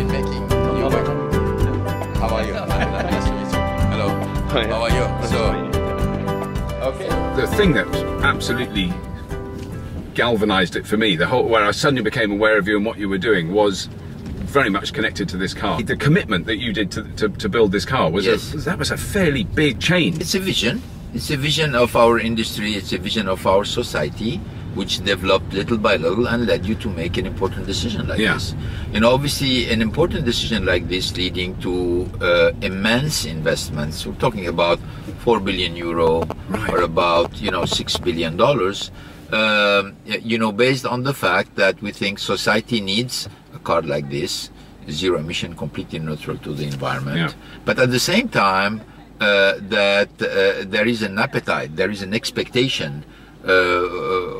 been making new work. How are you? Nice to meet you. Hello. How are you? So, okay. The thing that absolutely galvanized it for me, where I suddenly became aware of you and what you were doing, was very much connected to this car. The commitment that you did to build this car was that was a fairly big change. It's a vision. It's a vision of our industry. It's a vision of our society, which developed little by little and led you to make an important decision like this. You know, obviously, an important decision like this leading to immense investments. We're talking about 4 billion euro, or about, you know, $6 billion. You know, based on the fact that we think society needs a car like this, zero emission, completely neutral to the environment, but at the same time that there is an appetite, there is an expectation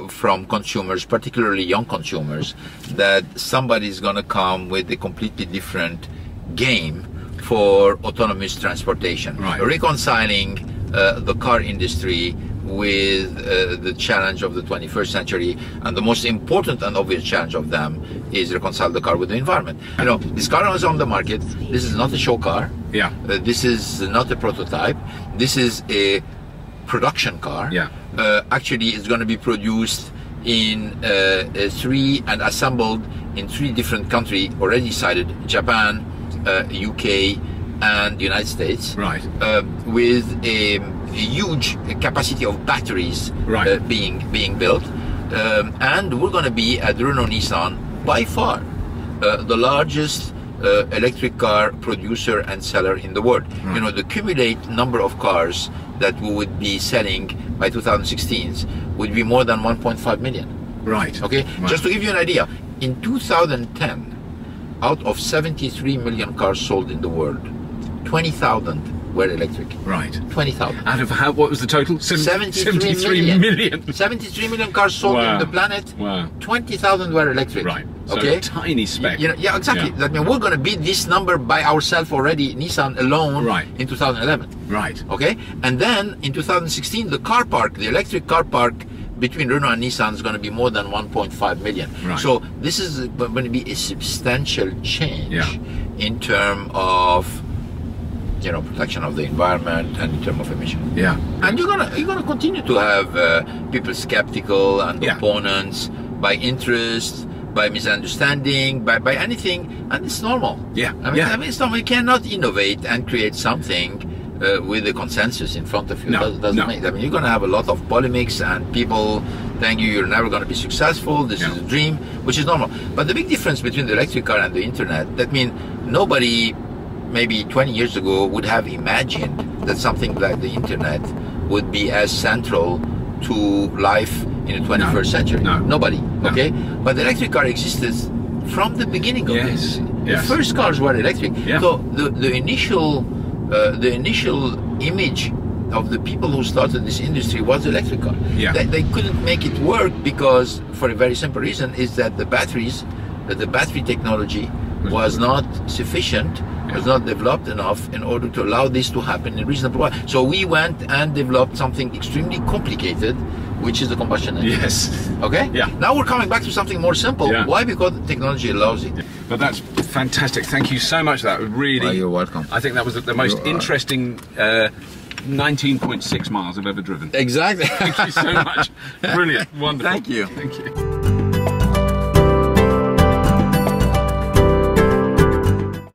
from consumers, particularly young consumers, that somebody is going to come with a completely different game for autonomous transportation, reconciling the car industry with the challenge of the 21st century, and the most important and obvious challenge of them is reconcile the car with the environment. You know, this car is on the market. This is not a show car. This is not a prototype. This is a production car. Actually, it's going to be produced in and assembled in 3 different countries already cited: Japan, UK, and the United States. With a huge capacity of batteries being built, and we're going to be at Renault Nissan by far the largest electric car producer and seller in the world. You know, the cumulative number of cars that we would be selling by 2016 would be more than 1.5 million. Okay, just to give you an idea, in 2010, out of 73 million cars sold in the world, 20,000 were electric. 20,000. Out of what was the total? 73 million. 73 million cars sold in the planet. 20,000 were electric. So a tiny speck. You know, exactly. That means we're going to beat this number by ourselves already, Nissan alone, in 2011. Okay? And then in 2016, the car park, the electric car park between Renault and Nissan is going to be more than 1.5 million. So this is going to be a substantial change in terms of, you know, protection of the environment and in terms of emission. And you're gonna continue to have people skeptical and opponents by interest, by misunderstanding, by anything, and it's normal. I mean, it's normal. You cannot innovate and create something with a consensus in front of you. Doesn't make. I mean, you're gonna have a lot of polemics and people telling you you're never gonna be successful. This is a dream, which is normal. But the big difference between the electric car and the internet, that means nobody, maybe 20 years ago, would have imagined that something like the internet would be as central to life in the 21st century. Nobody. Okay? But the electric car existed from the beginning of this. The first cars were electric. So the initial image of the people who started this industry was the electric car. They couldn't make it work because, for a very simple reason, is that the batteries, the battery technology was not sufficient, was not developed enough in order to allow this to happen in reasonable way. So we went and developed something extremely complicated, which is the combustion engine. Okay? Now we're coming back to something more simple. Why? Because technology allows it. But that's fantastic. Thank you so much for that. Really, you're welcome. I think that was the most interesting 19.6 miles I've ever driven. Exactly. Thank you so much. Brilliant. Wonderful. Thank you. Thank you.